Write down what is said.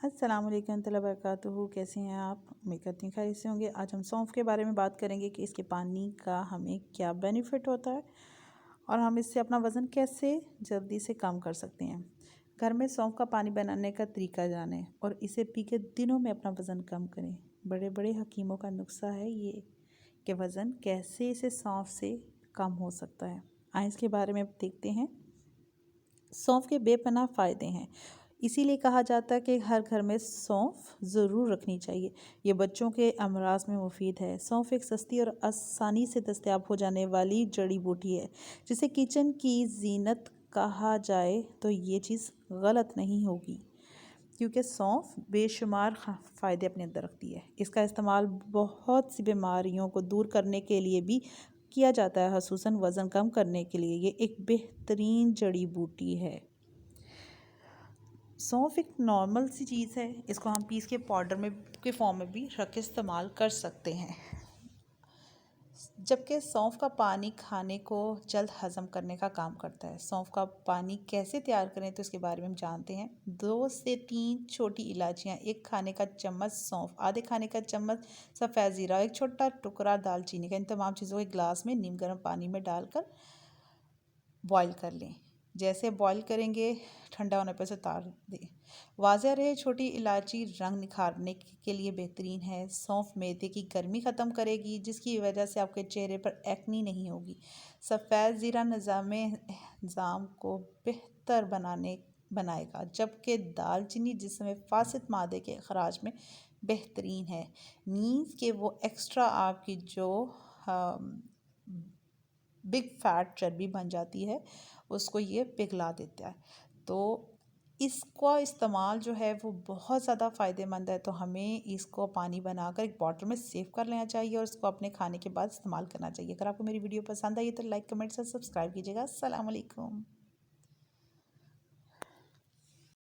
अस्सलाम वालेकुम रहमतुल्लाहि व बरकातुहू। कैसे हैं आप? उम्मीद करती हूँ खैरियत से होंगे। आज हम सौंफ के बारे में बात करेंगे कि इसके पानी का हमें क्या बेनिफिट होता है और हम इससे अपना वज़न कैसे जल्दी से कम कर सकते हैं। घर में सौंफ का पानी बनाने का तरीका जानें और इसे पी के दिनों में अपना वज़न कम करें। बड़े बड़े हकीमों का नुस्खा है ये कि वज़न कैसे इसे सौंफ से कम हो सकता है। आइए इसके बारे में अब देखते हैं। सौंफ के बेपनाह फ़ायदे हैं, इसीलिए कहा जाता है कि हर घर में सौंफ ज़रूर रखनी चाहिए। ये बच्चों के अमराज में मुफीद है। सौंफ एक सस्ती और आसानी से दस्तयाब हो जाने वाली जड़ी बूटी है, जिसे किचन की जीनत कहा जाए तो ये चीज़ गलत नहीं होगी, क्योंकि सौंफ बेशुमार फ़ायदे अपने अंदर रखती है। इसका इस्तेमाल बहुत सी बीमारियों को दूर करने के लिए भी किया जाता है, ख़ुसूसन वज़न कम करने के लिए ये एक बेहतरीन जड़ी बूटी है। सौंफ एक नॉर्मल सी चीज़ है, इसको हम पीस के पाउडर में के फॉर्म में भी रख के इस्तेमाल कर सकते हैं। जबकि सौंफ का पानी खाने को जल्द हज़म करने का काम करता है। सौंफ का पानी कैसे तैयार करें तो इसके बारे में हम जानते हैं। 2 से 3 छोटी इलायचियाँ, 1 खाने का चम्मच सौंफ, आधे खाने का चम्मच सफ़ेद ज़ीरा, 1 छोटा टुकड़ा दालचीनी का, इन तमाम चीज़ों को एक गिलास में नीम गर्म पानी में डालकर बॉईल कर लें। जैसे बॉईल करेंगे ठंडा होने पर उसे उतार दें। वाज़ेह रहे, छोटी इलायची रंग निखारने के लिए बेहतरीन है। सौंफ मैदे की गर्मी ख़त्म करेगी, जिसकी वजह से आपके चेहरे पर एक्नी नहीं होगी। सफ़ेद ज़ीरा निज़ाम को बेहतर बनाएगा, जबकि दालचीनी जिस्म में फासिद मादे के अखराज में बेहतरीन है। मीन्स कि वो एक्स्ट्रा आपकी जो बिग फैट चर्बी बन जाती है उसको ये पिघला देता है। तो इसका इस्तेमाल जो है वो बहुत ज़्यादा फ़ायदेमंद है। तो हमें इसको पानी बनाकर एक बॉटल में सेव कर लेना चाहिए और इसको अपने खाने के बाद इस्तेमाल करना चाहिए। अगर आपको मेरी वीडियो पसंद आई तो लाइक, कमेंट से सब्सक्राइब कीजिएगा। अस्सलाम वालेकुम।